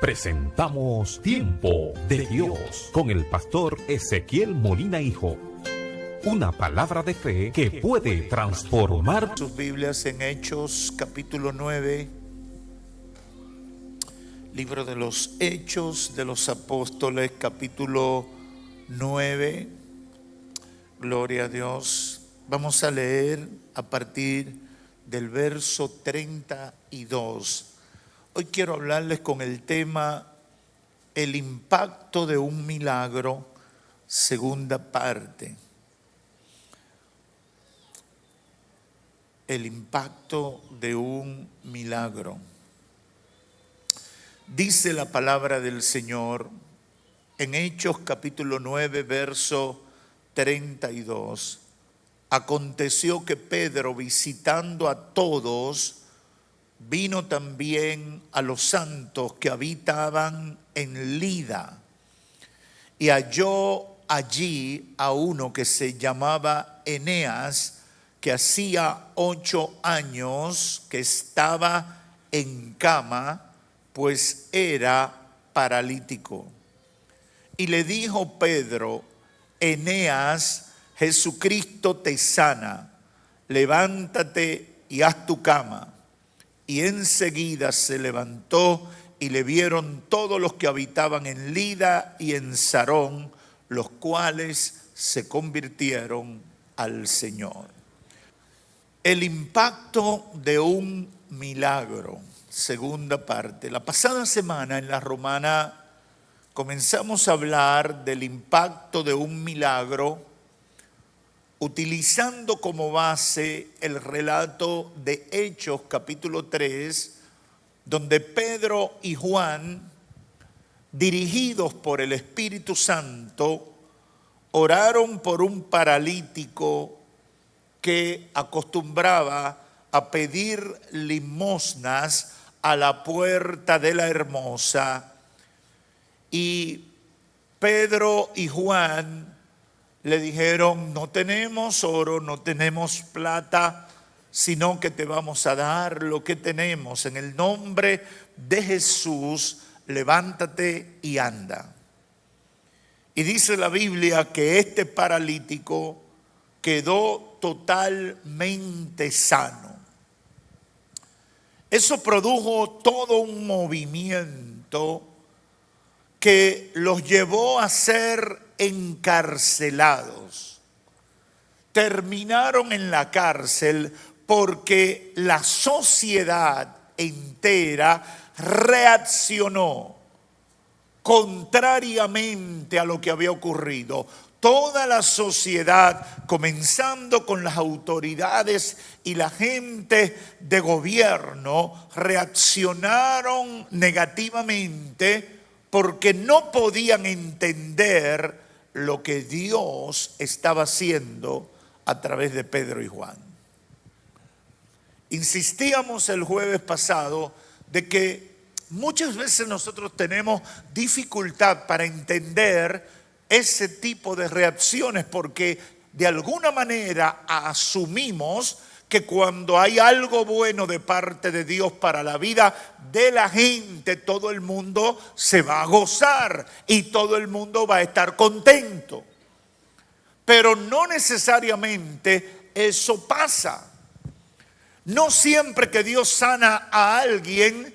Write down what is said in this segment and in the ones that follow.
presentamos Tiempo de Dios con el pastor Ezequiel Molina Hijo. Una palabra de fe que puede transformar. Sus Biblias en Hechos capítulo 9, libro de los Hechos de los Apóstoles capítulo 9. Gloria a Dios. Vamos a leer a partir del verso 32. Hoy quiero hablarles con el tema el impacto de un milagro, segunda parte. El impacto de un milagro. Dice la palabra del Señor en Hechos capítulo 9, verso 32. Aconteció que Pedro, visitando a todos, vino también a los santos que habitaban en Lida, y halló allí a uno que se llamaba Eneas, que hacía 8 años que estaba en cama, pues era paralítico. Y le dijo Pedro: Eneas, Jesucristo te sana, levántate y haz tu cama. Y enseguida se levantó y le vieron todos los que habitaban en Lida y en Sarón, los cuales se convirtieron al Señor. El impacto de un milagro, segunda parte. La pasada semana en la Romana comenzamos a hablar del impacto de un milagro, utilizando como base el relato de Hechos capítulo 3, donde Pedro y Juan, dirigidos por el Espíritu Santo, oraron por un paralítico que acostumbraba a pedir limosnas a la puerta de la Hermosa. Y Pedro y Juan le dijeron: no tenemos oro, no tenemos plata, sino que te vamos a dar lo que tenemos. En el nombre de Jesús, levántate y anda. Y dice la Biblia que este paralítico quedó totalmente sano. Eso produjo todo un movimiento que los llevó a ser encarcelados. Terminaron en la cárcel porque la sociedad entera reaccionó contrariamente a lo que había ocurrido. Toda la sociedad, comenzando con las autoridades y la gente de gobierno, reaccionaron negativamente porque no podían entender lo que Dios estaba haciendo a través de Pedro y Juan. Insistíamos el jueves pasado de que muchas veces nosotros tenemos dificultad para entender ese tipo de reacciones, porque de alguna manera asumimos que cuando hay algo bueno de parte de Dios para la vida de la gente, todo el mundo se va a gozar y todo el mundo va a estar contento. Pero no necesariamente eso pasa. No siempre que Dios sana a alguien,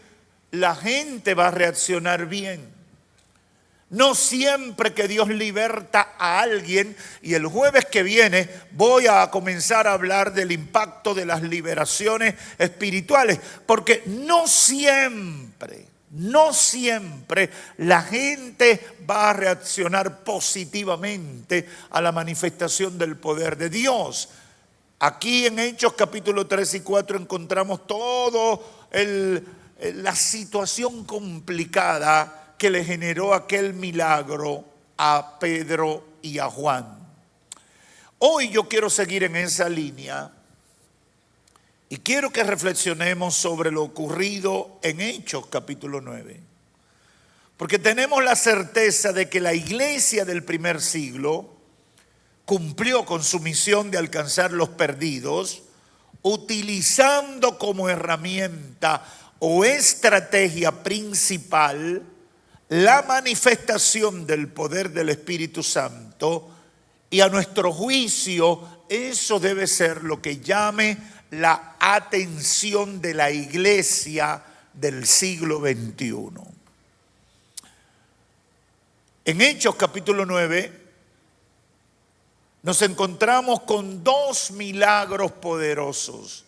la gente va a reaccionar bien. No siempre que Dios liberta a alguien, y el jueves que viene voy a comenzar a hablar del impacto de las liberaciones espirituales, porque no siempre la gente va a reaccionar positivamente a la manifestación del poder de Dios. Aquí en Hechos capítulo 3 y 4 encontramos todo la situación complicada que le generó aquel milagro a Pedro y a Juan. Hoy yo quiero seguir en esa línea y quiero que reflexionemos sobre lo ocurrido en Hechos capítulo 9. Porque tenemos la certeza de que la iglesia del primer siglo cumplió con su misión de alcanzar los perdidos, utilizando como herramienta o estrategia principal la manifestación del poder del Espíritu Santo, y a nuestro juicio eso debe ser lo que llame la atención de la iglesia del siglo XXI. En Hechos capítulo 9 nos encontramos con dos milagros poderosos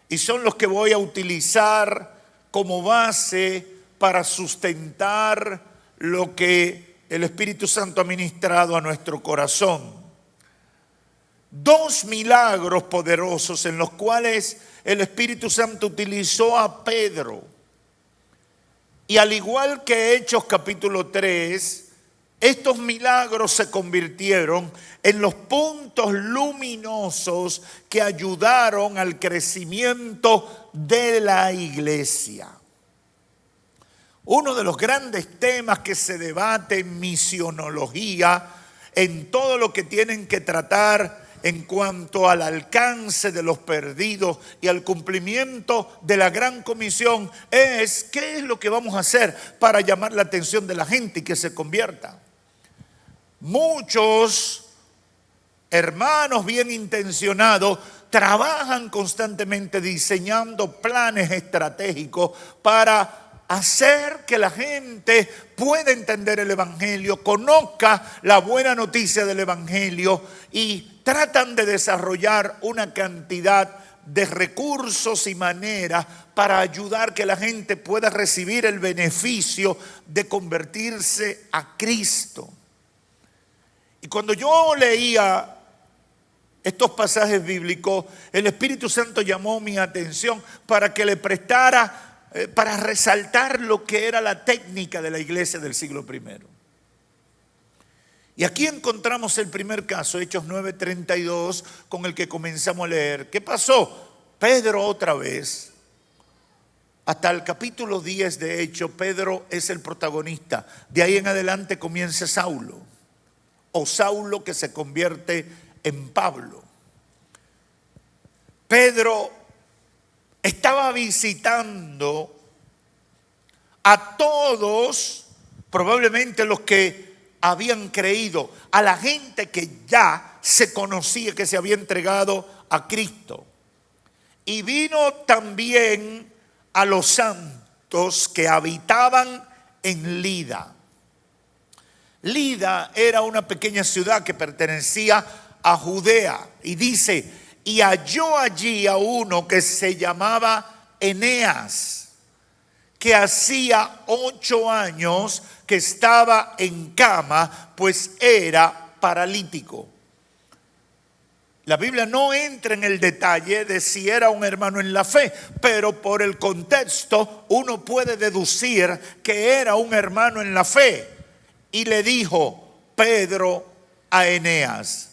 y son los que voy a utilizar como base para sustentar lo que el Espíritu Santo ha ministrado a nuestro corazón. Dos milagros poderosos en los cuales el Espíritu Santo utilizó a Pedro. Y al igual que Hechos capítulo 3, estos milagros se convirtieron en los puntos luminosos que ayudaron al crecimiento de la iglesia. Uno de los grandes temas que se debate en misionología, en todo lo que tienen que tratar en cuanto al alcance de los perdidos y al cumplimiento de la gran comisión, es ¿qué es lo que vamos a hacer para llamar la atención de la gente y que se convierta? Muchos hermanos bien intencionados trabajan constantemente diseñando planes estratégicos para hacer que la gente pueda entender el Evangelio, conozca la buena noticia del Evangelio y tratan de desarrollar una cantidad de recursos y maneras para ayudar que la gente pueda recibir el beneficio de convertirse a Cristo. Y cuando yo leía estos pasajes bíblicos, el Espíritu Santo llamó mi atención para que le prestara, para resaltar lo que era la técnica de la iglesia del siglo I. Y aquí encontramos el primer caso, Hechos 9:32, con el que comenzamos a leer. ¿Qué pasó? Pedro otra vez. Hasta el capítulo 10 de Hechos, Pedro es el protagonista. De ahí en adelante comienza Saulo. O Saulo que se convierte en Pablo. Pedro estaba visitando a todos, probablemente los que habían creído, a la gente que ya se conocía, que se había entregado a Cristo. Y vino también a los santos que habitaban en Lida. Lida era una pequeña ciudad que pertenecía a Judea. Y dice, y halló allí a uno que se llamaba Eneas, que hacía 8 años que estaba en cama, pues era paralítico. La Biblia no entra en el detalle de si era un hermano en la fe, pero por el contexto uno puede deducir que era un hermano en la fe. Y le dijo Pedro a Eneas,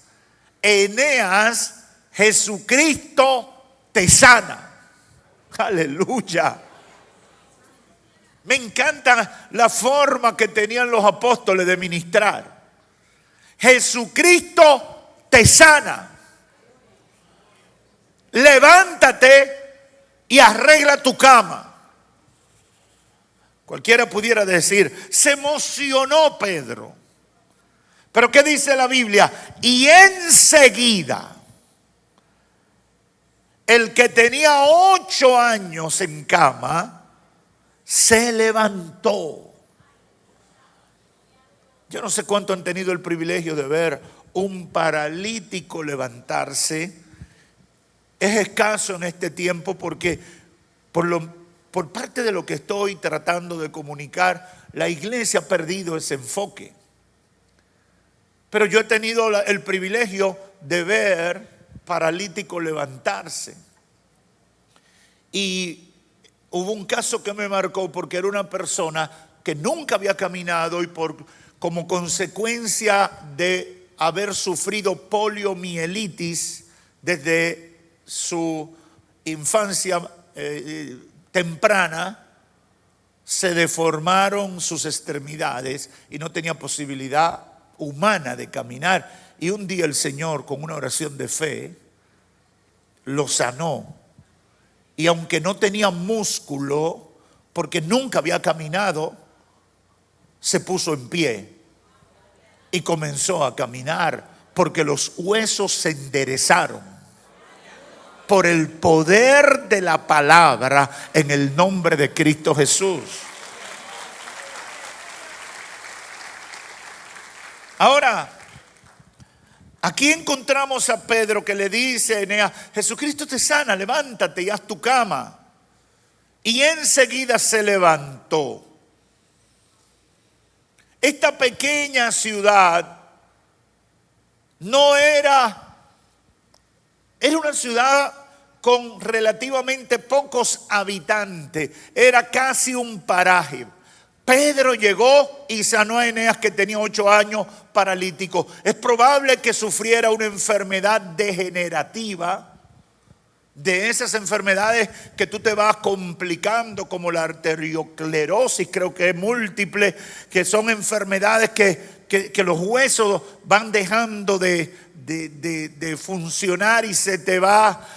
Eneas, Jesucristo te sana. Aleluya. Me encanta la forma que tenían los apóstoles de ministrar. Jesucristo te sana. Levántate y arregla tu cama. Cualquiera pudiera decir, se emocionó Pedro. Pero ¿qué dice la Biblia? Y enseguida, el que tenía 8 años en cama, se levantó. Yo no sé cuánto han tenido el privilegio de ver un paralítico levantarse. Es escaso en este tiempo porque por parte de lo que estoy tratando de comunicar, la iglesia ha perdido ese enfoque. Pero yo he tenido el privilegio de ver paralíticos levantarse. Y hubo un caso que me marcó porque era una persona que nunca había caminado y como consecuencia de haber sufrido poliomielitis desde su infancia temprana, se deformaron sus extremidades y no tenía posibilidad humana de caminar. Y un día el Señor, con una oración de fe, lo sanó. Y aunque no tenía músculo, porque nunca había caminado, se puso en pie y comenzó a caminar, porque los huesos se enderezaron por el poder de la palabra en el nombre de Cristo Jesús. Ahora, aquí encontramos a Pedro que le dice a Eneas: Jesucristo te sana, levántate y haz tu cama. Y enseguida se levantó. Esta pequeña ciudad era una ciudad con relativamente pocos habitantes, era casi un paraje. Pedro llegó y sanó a Eneas, que tenía 8 años, paralítico. Es probable que sufriera una enfermedad degenerativa, de esas enfermedades que tú te vas complicando, como la arteriosclerosis, creo que es múltiple, que son enfermedades que los huesos van dejando de funcionar y se te va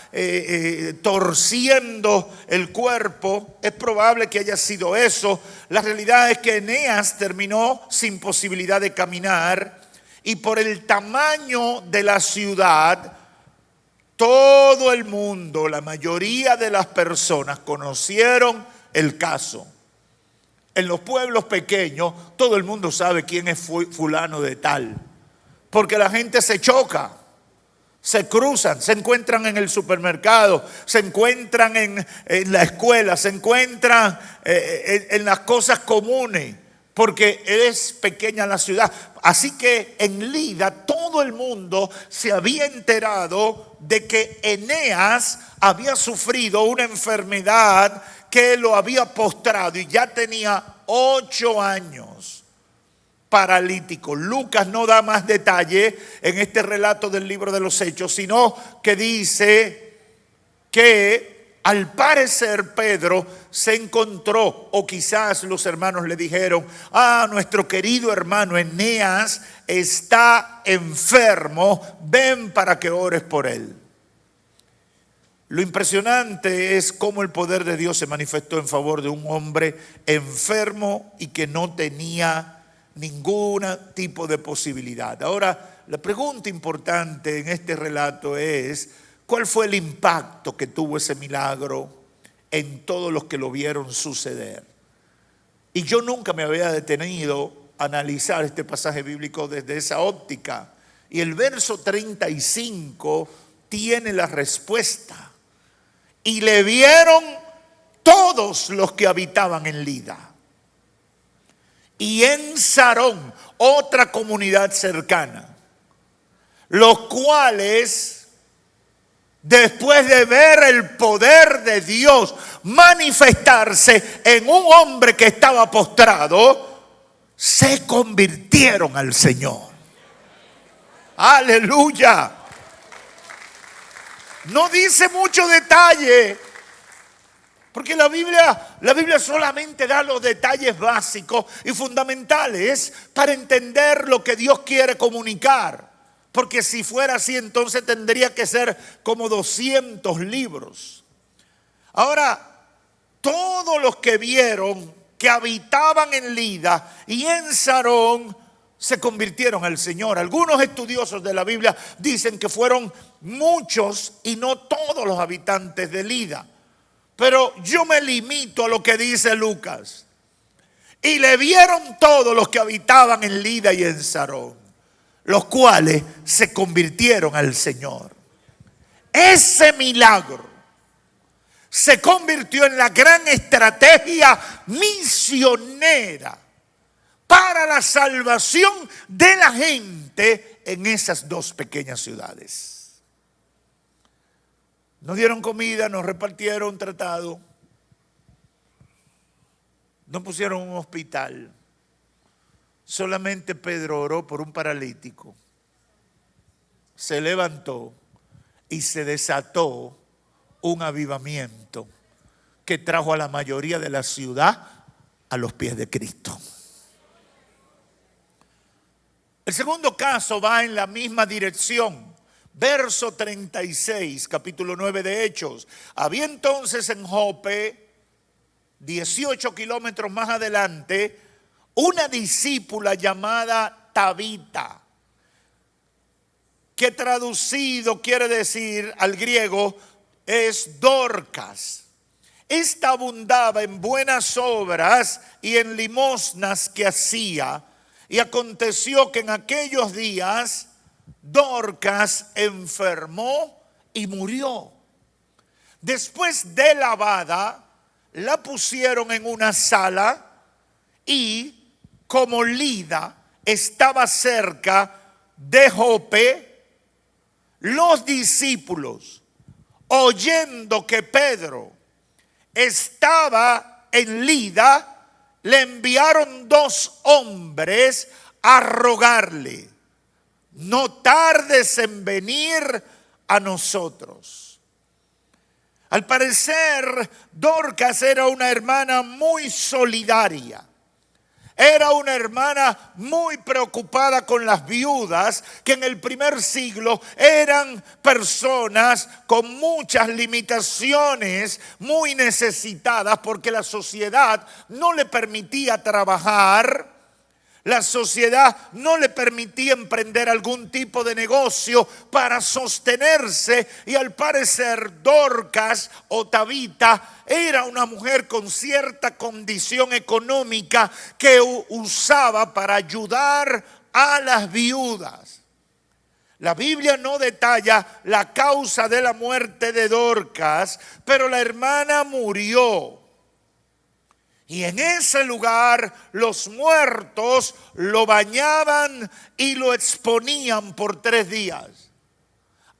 torciendo el cuerpo. Es probable que haya sido eso. La realidad es que Eneas terminó sin posibilidad de caminar, y por el tamaño de la ciudad, todo el mundo, la mayoría de las personas conocieron el caso. En los pueblos pequeños, todo el mundo sabe quién es fulano de tal, porque la gente se choca, se cruzan, se encuentran en el supermercado, se encuentran en la escuela, se encuentran en las cosas comunes, porque es pequeña la ciudad. Así que en Lida todo el mundo se había enterado de que Eneas había sufrido una enfermedad que lo había postrado, y ya tenía 8 años paralítico. Lucas no da más detalle en este relato del libro de los Hechos, sino que dice que al parecer Pedro se encontró, o quizás los hermanos le dijeron: nuestro querido hermano Eneas está enfermo, ven para que ores por él. Lo impresionante es cómo el poder de Dios se manifestó en favor de un hombre enfermo y que no tenía ningún tipo de posibilidad. Ahora, la pregunta importante en este relato es: ¿cuál fue el impacto que tuvo ese milagro en todos los que lo vieron suceder? Y yo nunca me había detenido a analizar este pasaje bíblico desde esa óptica. Y el verso 35 tiene la respuesta. Y le vieron todos los que habitaban en Lida y en Sarón, otra comunidad cercana, los cuales, después de ver el poder de Dios manifestarse en un hombre que estaba postrado, se convirtieron al Señor. Aleluya. No dice mucho detalle, porque la Biblia solamente da los detalles básicos y fundamentales para entender lo que Dios quiere comunicar. Porque si fuera así, entonces tendría que ser como 200 libros. Ahora, todos los que vieron que habitaban en Lida y en Sarón se convirtieron al Señor. Algunos estudiosos de la Biblia dicen que fueron muchos y no todos los habitantes de Lida. Pero yo me limito a lo que dice Lucas. Y le vieron todos los que habitaban en Lida y en Sarón, los cuales se convirtieron al Señor. Ese milagro se convirtió en la gran estrategia misionera para la salvación de la gente en esas 2 pequeñas ciudades. Nos dieron comida, nos repartieron tratado, nos pusieron un hospital. Solamente Pedro oró por un paralítico, se levantó y se desató un avivamiento que trajo a la mayoría de la ciudad a los pies de Cristo. El segundo caso va en la misma dirección. Verso 36, capítulo 9 de Hechos. Había entonces en Jope, 18 kilómetros más adelante, una discípula llamada Tabita, que traducido quiere decir al griego es Dorcas. Esta abundaba en buenas obras y en limosnas que hacía. Y aconteció que en aquellos días Dorcas enfermó y murió. Después de lavada, la pusieron en una sala y como Lida estaba cerca de Jope, los discípulos, oyendo que Pedro estaba en Lida, le enviaron 2 hombres a rogarle: no tardes en venir a nosotros. Al parecer, Dorcas era una hermana muy solidaria. Era una hermana muy preocupada con las viudas, que en el primer siglo eran personas con muchas limitaciones, muy necesitadas, porque la sociedad no le permitía trabajar. La sociedad no le permitía emprender algún tipo de negocio para sostenerse, y al parecer Dorcas o Tabita era una mujer con cierta condición económica que usaba para ayudar a las viudas. La Biblia no detalla la causa de la muerte de Dorcas, pero la hermana murió. Y en ese lugar los muertos lo bañaban y lo exponían por 3 días.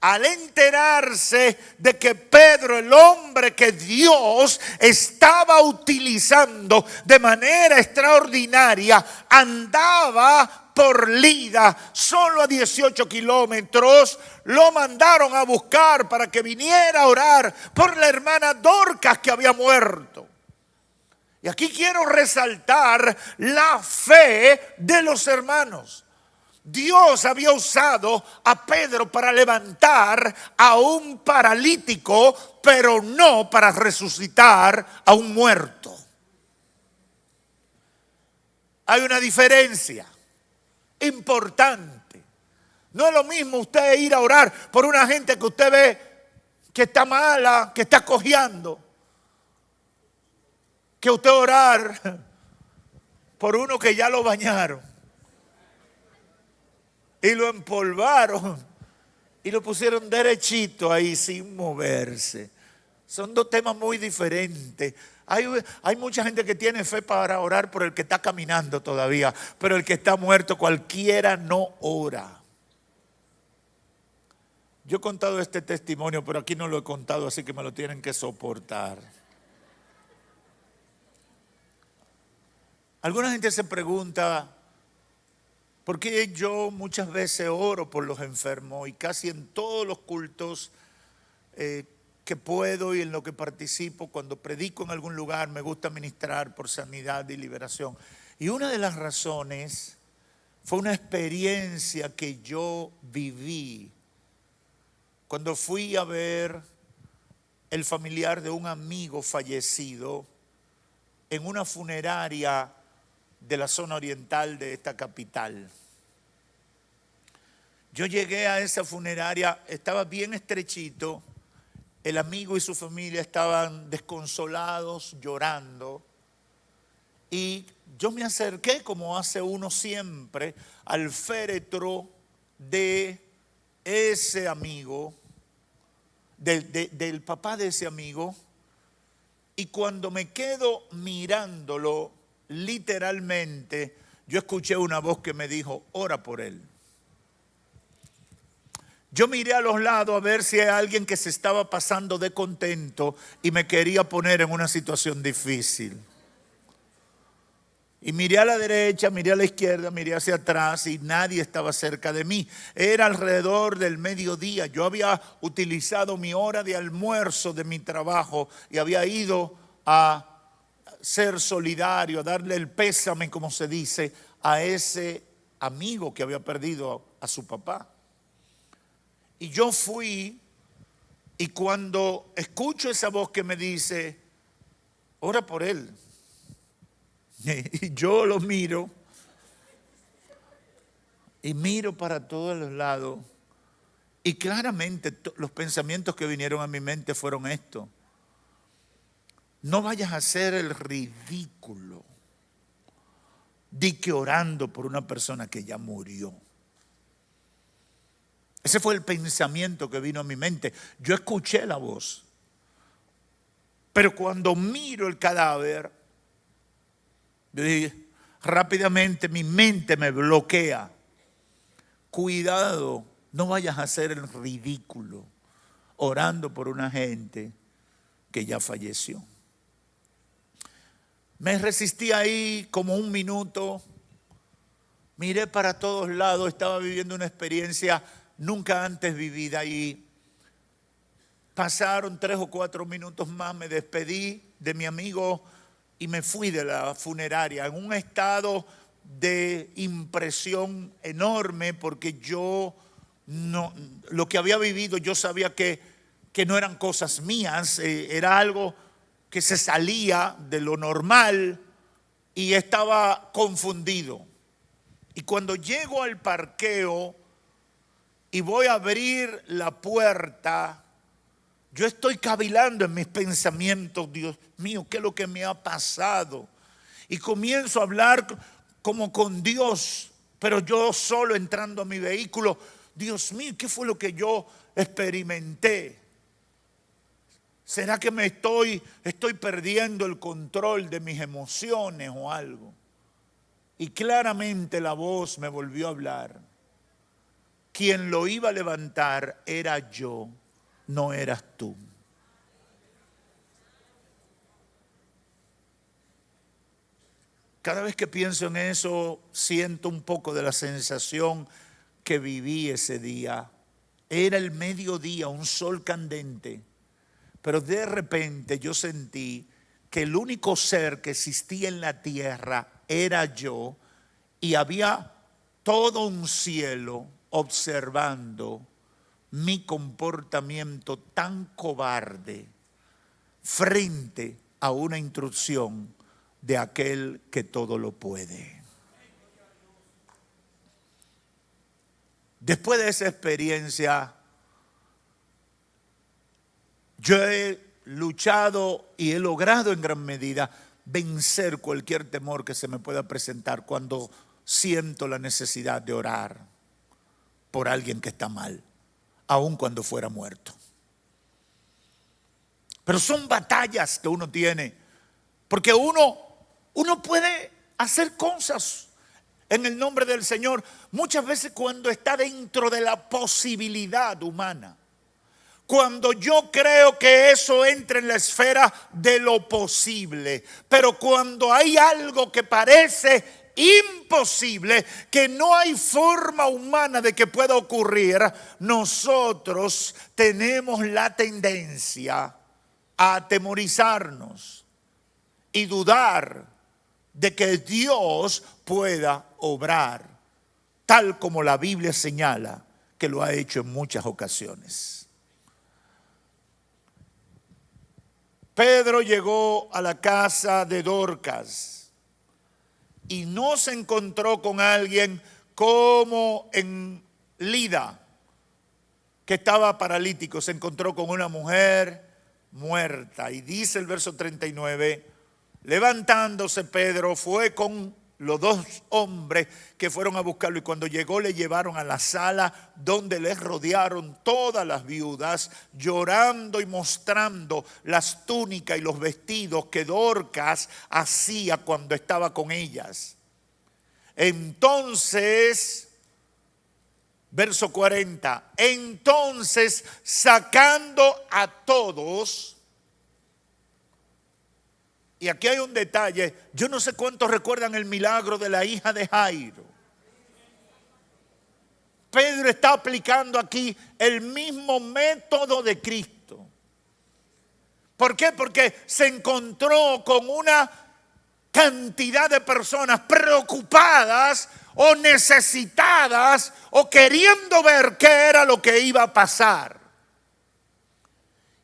Al enterarse de que Pedro, el hombre que Dios estaba utilizando de manera extraordinaria, andaba por Lida, solo a 18 kilómetros, lo mandaron a buscar para que viniera a orar por la hermana Dorcas que había muerto. Y aquí quiero resaltar la fe de los hermanos. Dios había usado a Pedro para levantar a un paralítico, pero no para resucitar a un muerto. Hay una diferencia importante. No es lo mismo usted ir a orar por una gente que usted ve que está mala, que está cojeando, que usted orar por uno que ya lo bañaron y lo empolvaron y lo pusieron derechito ahí sin moverse. Son 2 temas muy diferentes. Hay mucha gente que tiene fe para orar por el que está caminando todavía, pero el que está muerto cualquiera no ora. Yo he contado este testimonio, pero aquí no lo he contado, así que me lo tienen que soportar. Alguna gente se pregunta, ¿por qué yo muchas veces oro por los enfermos? Y casi en todos los cultos que puedo y en lo que participo, cuando predico en algún lugar, me gusta ministrar por sanidad y liberación. Y una de las razones fue una experiencia que yo viví cuando fui a ver el familiar de un amigo fallecido en una funeraria de la zona oriental de esta capital. Yo llegué a esa funeraria, estaba bien estrechito, el amigo y su familia estaban desconsolados, llorando, y yo me acerqué, como hace uno siempre, al féretro de ese amigo, del papá de ese amigo, y cuando me quedo mirándolo, literalmente, yo escuché una voz que me dijo: ora por él. Yo miré a los lados a ver si hay alguien que se estaba pasando de contento y me quería poner en una situación difícil. Y miré a la derecha, miré a la izquierda, miré hacia atrás y nadie estaba cerca de mí. Era alrededor del mediodía. Yo había utilizado mi hora de almuerzo de mi trabajo y había ido a ser solidario, a darle el pésame, como se dice, a ese amigo que había perdido a su papá. Y yo fui, y cuando escucho esa voz que me dice: ora por él, Y yo lo miro y miro para todos los lados. Y claramente los pensamientos que vinieron a mi mente fueron estos. No vayas a hacer el ridículo. Di que orando por una persona que ya murió. Ese fue el pensamiento que vino a mi mente. Yo escuché la voz. Pero cuando miro el cadáver, rápidamente mi mente me bloquea. Cuidado, no vayas a hacer el ridículo orando por una gente que ya falleció. Me resistí ahí como un minuto. Miré para todos lados, estaba viviendo una experiencia nunca antes vivida y pasaron 3 o 4 minutos más, me despedí de mi amigo y me fui de la funeraria en un estado de impresión enorme porque yo no, lo que había vivido yo sabía que no eran cosas mías, era algo que se salía de lo normal y estaba confundido. Y cuando llego al parqueo y voy a abrir la puerta, yo estoy cavilando en mis pensamientos, Dios mío, ¿qué es lo que me ha pasado? Y comienzo a hablar como con Dios, pero yo solo entrando a mi vehículo. Dios mío, ¿qué fue lo que yo experimenté? ¿Será que me estoy perdiendo el control de mis emociones o algo? Y claramente la voz me volvió a hablar. Quien lo iba a levantar era yo, no eras tú. Cada vez que pienso en eso, siento un poco de la sensación que viví ese día. Era el mediodía, un sol candente, pero de repente yo sentí que el único ser que existía en la tierra era yo y había todo un cielo observando mi comportamiento tan cobarde frente a una instrucción de aquel que todo lo puede. Después de esa experiencia, yo he luchado y he logrado en gran medida vencer cualquier temor que se me pueda presentar cuando siento la necesidad de orar por alguien que está mal, aun cuando fuera muerto. Pero son batallas que uno tiene, porque uno puede hacer cosas en el nombre del Señor muchas veces cuando está dentro de la posibilidad humana. Cuando yo creo que eso entra en la esfera de lo posible, pero cuando hay algo que parece imposible, que no hay forma humana de que pueda ocurrir, nosotros tenemos la tendencia a atemorizarnos y dudar de que Dios pueda obrar, tal como la Biblia señala que lo ha hecho en muchas ocasiones. Pedro llegó a la casa de Dorcas y no se encontró con alguien como en Lida, que estaba paralítico. Se encontró con una mujer muerta. Y dice el verso 39, levantándose Pedro fue con los 2 hombres que fueron a buscarlo, y cuando llegó le llevaron a la sala donde les rodearon todas las viudas, llorando y mostrando las túnicas y los vestidos que Dorcas hacía cuando estaba con ellas. Entonces, verso 40, entonces sacando a todos. Y aquí hay un detalle, yo no sé cuántos recuerdan el milagro de la hija de Jairo. Pedro está aplicando aquí el mismo método de Cristo. ¿Por qué? Porque se encontró con una cantidad de personas preocupadas o necesitadas o queriendo ver qué era lo que iba a pasar.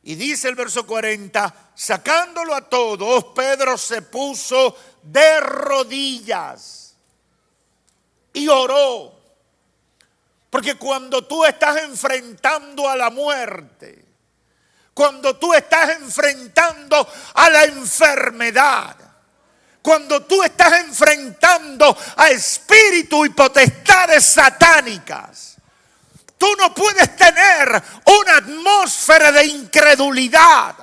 Y dice el verso 40, sacándolo a todos, Pedro se puso de rodillas y oró. Porque cuando tú estás enfrentando a la muerte, cuando tú estás enfrentando a la enfermedad, cuando tú estás enfrentando a espíritus y potestades satánicas, tú no puedes tener una atmósfera de incredulidad.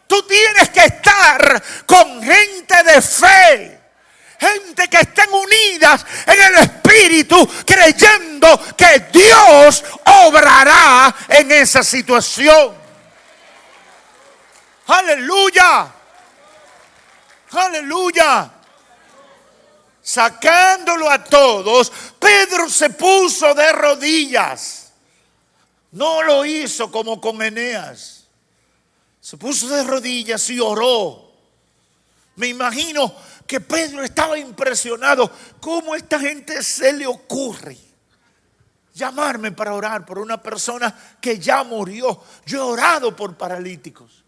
Tú tienes que estar con gente de fe. Gente que estén unidas en el Espíritu, creyendo que Dios obrará en esa situación. ¡Aleluya! ¡Aleluya! Sacándolo a todos, Pedro se puso de rodillas. No lo hizo como con Eneas. Se puso de rodillas y oró. Me imagino que Pedro estaba impresionado. ¿Cómo a esta gente se le ocurre llamarme para orar por una persona que ya murió? Yo he orado por paralíticos,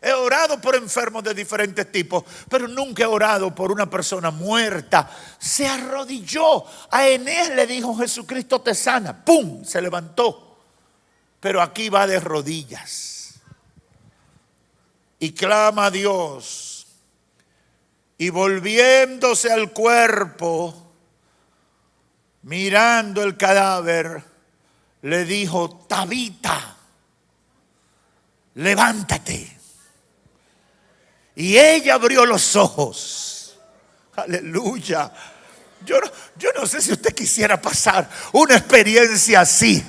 he orado por enfermos de diferentes tipos, pero nunca he orado por una persona muerta. Se arrodilló. A Eneas le dijo: Jesucristo te sana. ¡Pum! Se levantó. Pero aquí va de rodillas y clama a Dios. Y volviéndose al cuerpo, mirando el cadáver, le dijo: Tabita, levántate. Y ella abrió los ojos. Aleluya. Yo no sé si usted quisiera pasar una experiencia así.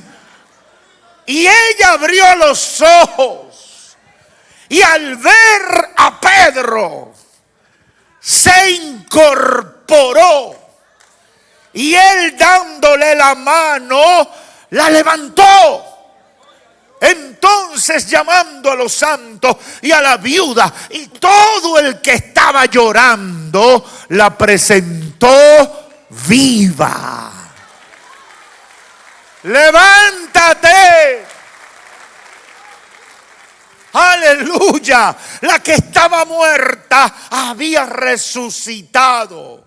Y ella abrió los ojos. Y al ver a Pedro, se incorporó. Y él, dándole la mano, la levantó. Entonces, llamando a los santos y a la viuda y todo el que estaba llorando, la presentó viva. Levántate. Aleluya. La que estaba muerta había resucitado.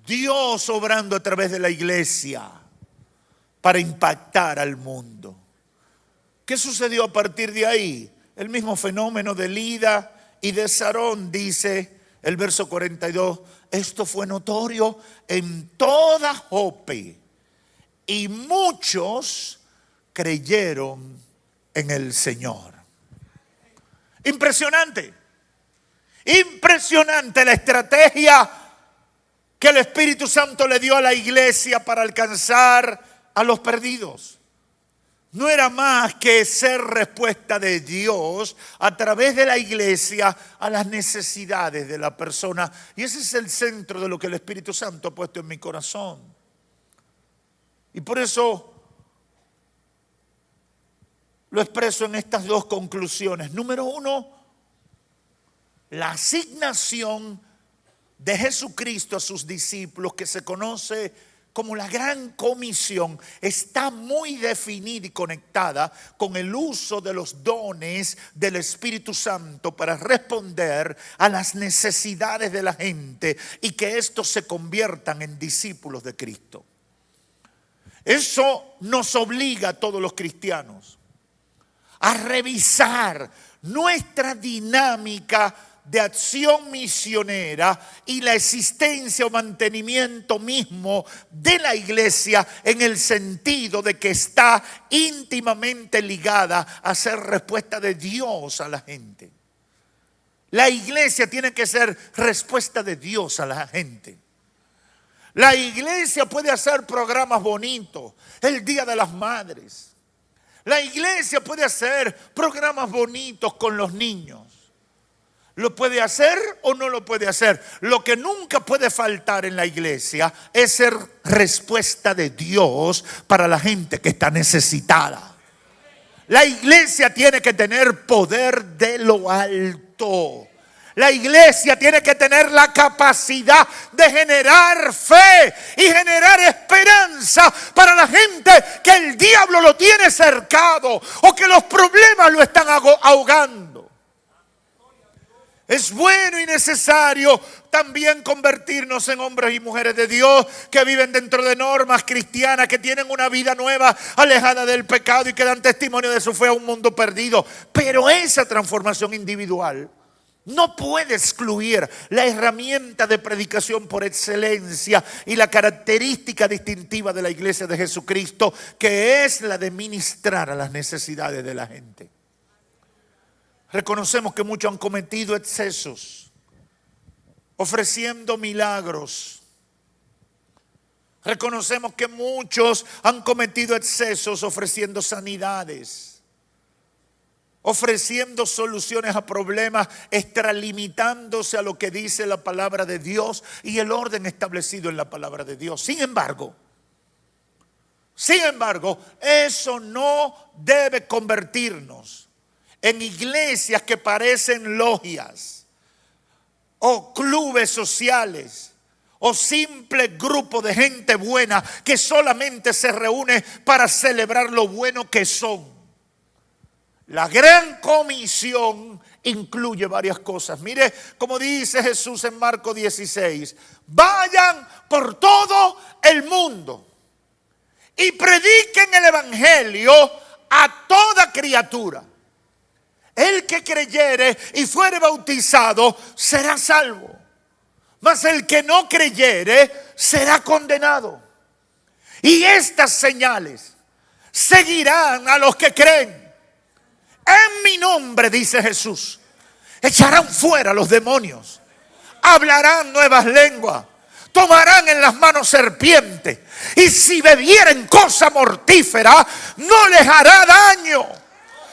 Dios obrando a través de la iglesia para impactar al mundo. ¿Qué sucedió a partir de ahí? El mismo fenómeno de Lida y de Sarón, dice el verso 42. Esto fue notorio en toda Jope y muchos creyeron en el Señor. Impresionante. Impresionante la estrategia que el Espíritu Santo le dio a la iglesia para alcanzar a los perdidos. No era más que ser respuesta de Dios a través de la iglesia a las necesidades de la persona. Y ese es el centro de lo que el Espíritu Santo ha puesto en mi corazón. Y por eso lo expreso en estas dos conclusiones. Número uno, la asignación de Jesucristo a sus discípulos, que se conoce como la gran comisión, está muy definida y conectada con el uso de los dones del Espíritu Santo para responder a las necesidades de la gente y que estos se conviertan en discípulos de Cristo. Eso nos obliga a todos los cristianos a revisar nuestra dinámica de acción misionera y la existencia o mantenimiento mismo de la iglesia, en el sentido de que está íntimamente ligada a ser respuesta de Dios a la gente. La iglesia tiene que ser respuesta de Dios a la gente. La iglesia puede hacer programas bonitos, el Día de las Madres. La iglesia puede hacer programas bonitos con los niños. ¿Lo puede hacer o no lo puede hacer? Lo que nunca puede faltar en la iglesia es ser respuesta de Dios para la gente que está necesitada. La iglesia tiene que tener poder de lo alto. La iglesia tiene que tener la capacidad de generar fe y generar esperanza para la gente que el diablo lo tiene cercado o que los problemas lo están ahogando. Es bueno y necesario también convertirnos en hombres y mujeres de Dios que viven dentro de normas cristianas, que tienen una vida nueva, alejada del pecado y que dan testimonio de su fe a un mundo perdido. Pero esa transformación individual no puede excluir la herramienta de predicación por excelencia y la característica distintiva de la iglesia de Jesucristo, que es la de ministrar a las necesidades de la gente. Reconocemos que muchos han cometido excesos, ofreciendo milagros. Reconocemos que muchos han cometido excesos ofreciendo sanidades, ofreciendo soluciones a problemas, extralimitándose a lo que dice la palabra de Dios y el orden establecido en la palabra de Dios. Sin embargo, eso no debe convertirnos en iglesias que parecen logias o clubes sociales o simple grupo de gente buena que solamente se reúne para celebrar lo bueno que son. La gran comisión incluye varias cosas. Mire como dice Jesús en Marcos 16: vayan por todo el mundo y prediquen el evangelio a toda criatura. El que creyere y fuere bautizado será salvo, mas el que no creyere será condenado. Y estas señales seguirán a los que creen. En mi nombre, dice Jesús, echarán fuera los demonios, hablarán nuevas lenguas, tomarán en las manos serpientes, y si bebieren cosa mortífera no les hará daño.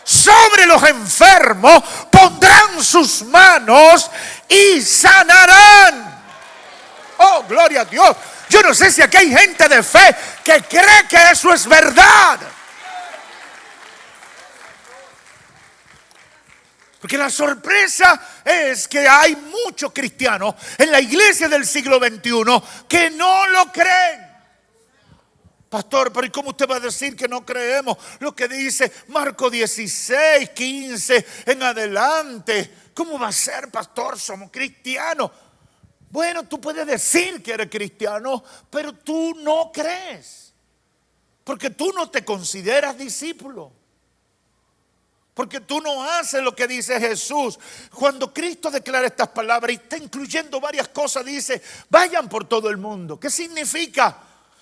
Sobre los enfermos pondrán sus manos y sanarán. Oh, gloria a Dios. Yo no sé si aquí hay gente de fe que cree que eso es verdad. Porque la sorpresa es que hay muchos cristianos en la iglesia del siglo XXI que no lo creen. Pastor, pero ¿y cómo usted va a decir que no creemos lo que dice Marcos 16, 15 en adelante? ¿Cómo va a ser, pastor? Somos cristianos. Bueno, tú puedes decir que eres cristiano, pero tú no crees. Porque tú no te consideras discípulo. Porque tú no haces lo que dice Jesús. Cuando Cristo declara estas palabras y está incluyendo varias cosas, dice: vayan por todo el mundo. ¿Qué significa?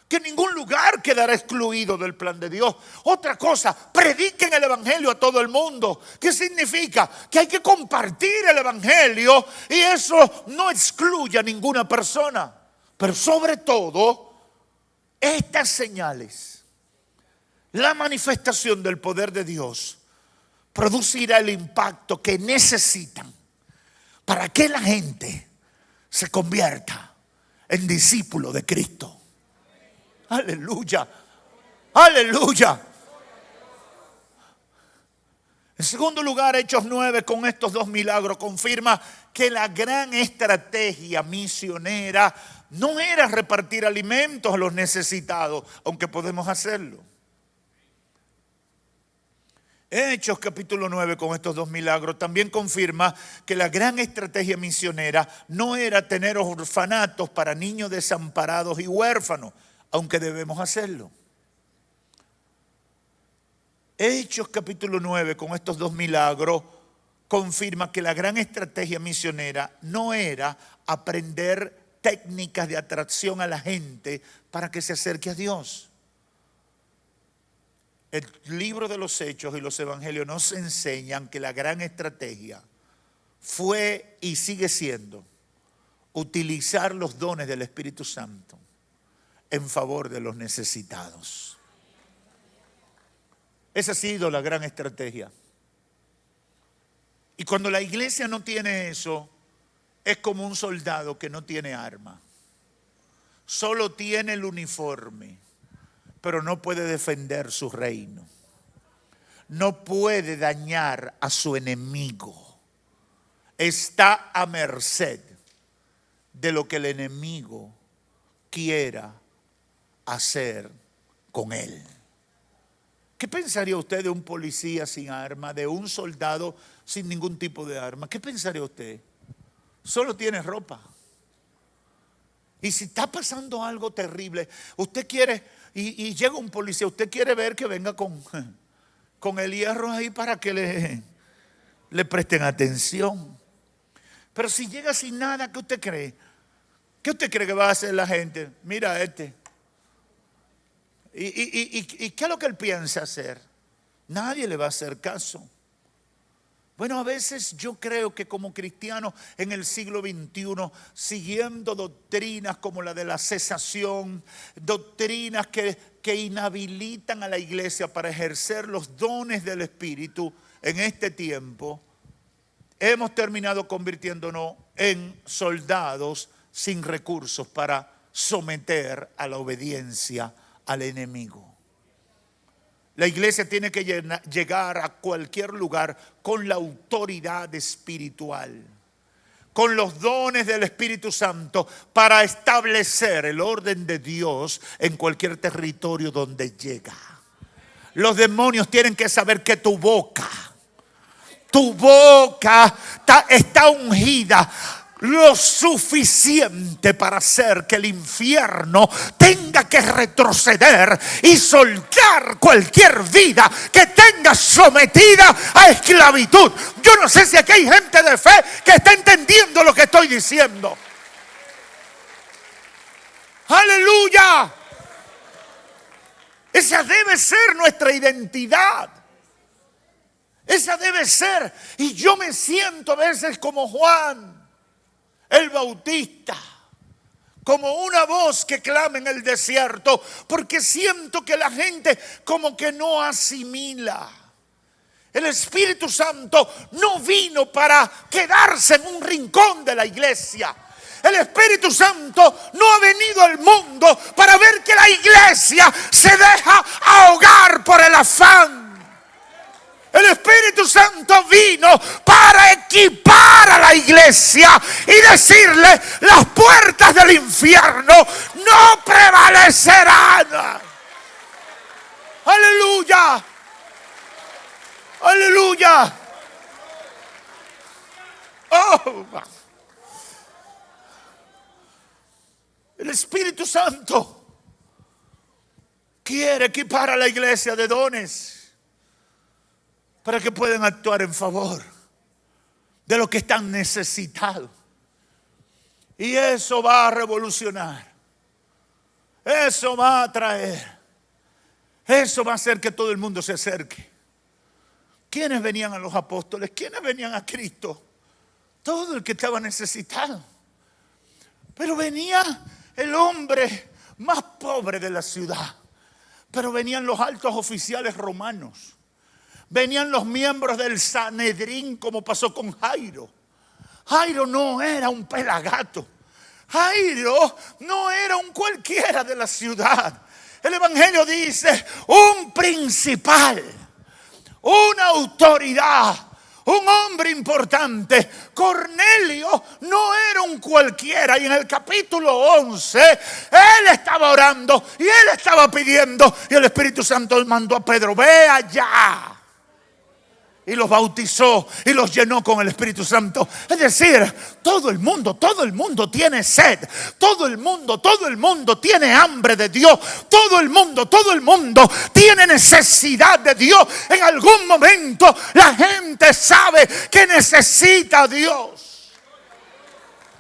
Que ningún lugar quedará excluido del plan de Dios. Otra cosa, prediquen el evangelio a todo el mundo. ¿Qué significa? Que hay que compartir el evangelio y eso no excluye a ninguna persona. Pero sobre todo, estas señales, la manifestación del poder de Dios, producirá el impacto que necesitan para que la gente se convierta en discípulo de Cristo. Aleluya, aleluya. En segundo lugar, Hechos 9 con estos dos milagros confirma que la gran estrategia misionera no era repartir alimentos a los necesitados, aunque podemos hacerlo. Hechos capítulo 9 con estos dos milagros también confirma que la gran estrategia misionera no era tener orfanatos para niños desamparados y huérfanos, aunque debemos hacerlo. Hechos capítulo 9 con estos dos milagros confirma que la gran estrategia misionera no era aprender técnicas de atracción a la gente para que se acerque a Dios. El libro de los Hechos y los Evangelios nos enseñan que la gran estrategia fue y sigue siendo utilizar los dones del Espíritu Santo en favor de los necesitados. Esa ha sido la gran estrategia. Y cuando la iglesia no tiene eso, es como un soldado que no tiene arma. Solo tiene el uniforme, pero no puede defender su reino. No puede dañar a su enemigo. está a merced de lo que el enemigo quiera hacer con él. ¿Qué pensaría usted de un policía sin arma, de un soldado sin ningún tipo de arma? ¿Qué pensaría usted? Solo tiene ropa. Y si está pasando algo terrible, usted quiere, y llega un policía, usted quiere ver que venga con el hierro ahí para que le presten atención. Pero si llega sin nada, ¿qué usted cree? ¿Qué usted cree que va a hacer la gente? Mira ¿Y qué es lo que él piensa hacer? Nadie le va a hacer caso. Bueno, a veces yo creo que como cristianos en el siglo XXI, siguiendo doctrinas como la de la cesación, doctrinas que inhabilitan a la iglesia para ejercer los dones del Espíritu en este tiempo, hemos terminado convirtiéndonos en soldados sin recursos para someter a la obediencia al enemigo. La iglesia tiene que llegar a cualquier lugar con la autoridad espiritual, con los dones del Espíritu Santo para establecer el orden de Dios en cualquier territorio donde llega. Los demonios tienen que saber que tu boca está ungida lo suficiente para hacer que el infierno tenga que retroceder y soltar cualquier vida que tenga sometida a esclavitud. Yo no sé si aquí hay gente de fe que está entendiendo lo que estoy diciendo. ¡Aleluya! Esa debe ser nuestra identidad. Esa debe ser. Y yo me siento a veces como Juan el Bautista, como una voz que clama en el desierto, porque siento que la gente como que no asimila. El Espíritu Santo no vino para quedarse en un rincón de la iglesia. El Espíritu Santo no ha venido al mundo para ver que la iglesia se deja ahogar por el afán. El Espíritu Santo vino para equipar a la iglesia y decirle: las puertas del infierno no prevalecerán. Aleluya. Aleluya. Oh. El Espíritu Santo quiere equipar a la iglesia de dones para que puedan actuar en favor de los que están necesitados. Y eso va a revolucionar. Eso va a traer. Eso va a hacer que todo el mundo se acerque. ¿Quiénes venían a los apóstoles? ¿Quiénes venían a Cristo? Todo el que estaba necesitado. Pero venía el hombre más pobre de la ciudad. Pero venían los altos oficiales romanos. Venían los miembros del Sanedrín, como pasó con Jairo. Jairo no era un pelagato. Jairo no era un cualquiera de la ciudad. El Evangelio dice: un principal, una autoridad, un hombre importante. Cornelio no era un cualquiera. Y en el capítulo 11, él estaba orando y él estaba pidiendo. Y el Espíritu Santo mandó a Pedro: ve allá. Y los bautizó y los llenó con el Espíritu Santo. Es decir, todo el mundo tiene sed. Todo el mundo tiene hambre de Dios. Todo el mundo tiene necesidad de Dios. En algún momento la gente sabe que necesita a Dios.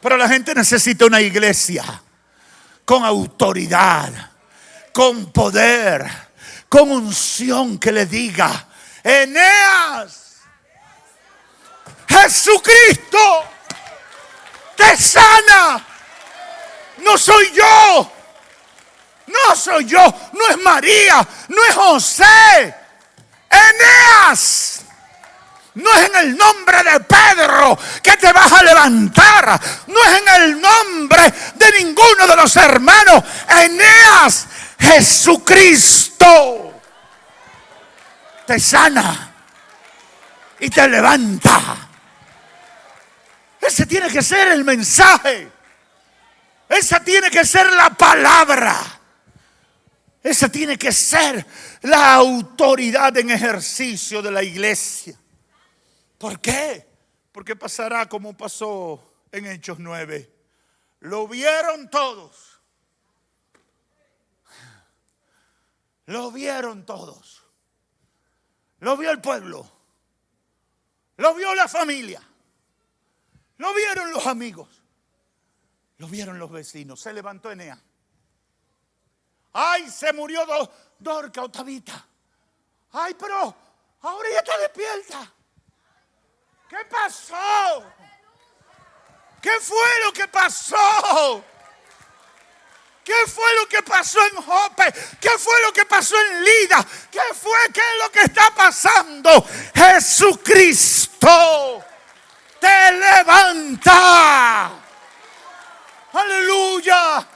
Pero la gente necesita una iglesia con autoridad, con poder, con unción que le diga: Eneas, Jesucristo te sana. No soy yo, no es María, no es José. Eneas, no es en el nombre de Pedro que te vas a levantar, no es en el nombre de ninguno de los hermanos. Eneas, Jesucristo te sana y te levanta. Ese tiene que ser el mensaje. Esa tiene que ser la palabra. Esa tiene que ser la autoridad en ejercicio de la iglesia. ¿Por qué? Porque pasará como pasó en Hechos 9. Lo vieron todos. Lo vieron todos. Lo vio el pueblo. Lo vio la familia. Lo vieron los amigos. Lo vieron los vecinos. Se levantó Eneas. Ay, se murió Dorca o Tabita. Ay, pero ahora ya está despierta. ¿Qué pasó? ¿Qué fue lo que pasó? ¿Qué fue lo que pasó en Jope? ¿Qué fue lo que pasó en Lida? ¿Qué es lo que está pasando? Jesucristo te levanta. Aleluya.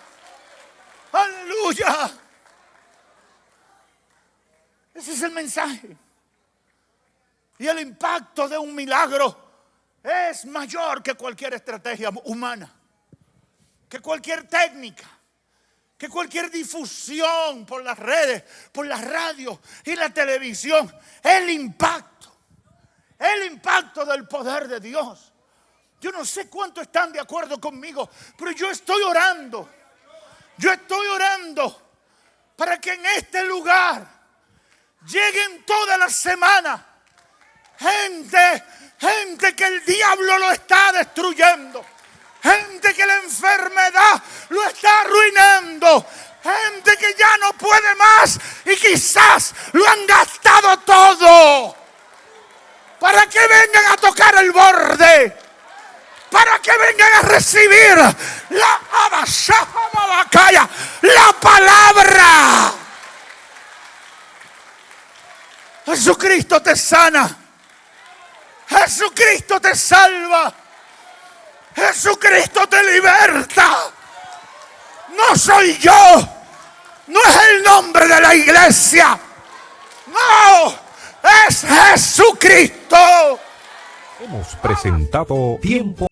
Aleluya. Ese es el mensaje. Y el impacto de un milagro es mayor que cualquier estrategia humana, que cualquier técnica, que cualquier difusión por las redes, por la radio y la televisión. El impacto del poder de Dios. Yo no sé cuántos están de acuerdo conmigo, pero yo estoy orando. Yo estoy orando para que en este lugar lleguen toda la semana gente que el diablo lo está destruyendo, gente que la enfermedad lo está arruinando, gente que ya no puede más y quizás lo han gastado todo, para que vengan a tocar el borde, para que vengan a recibir la palabra. Jesucristo te sana. Jesucristo te salva. Jesucristo te liberta. No soy yo. No es el nombre de la iglesia. No, es Jesucristo. Hemos presentado Tiempo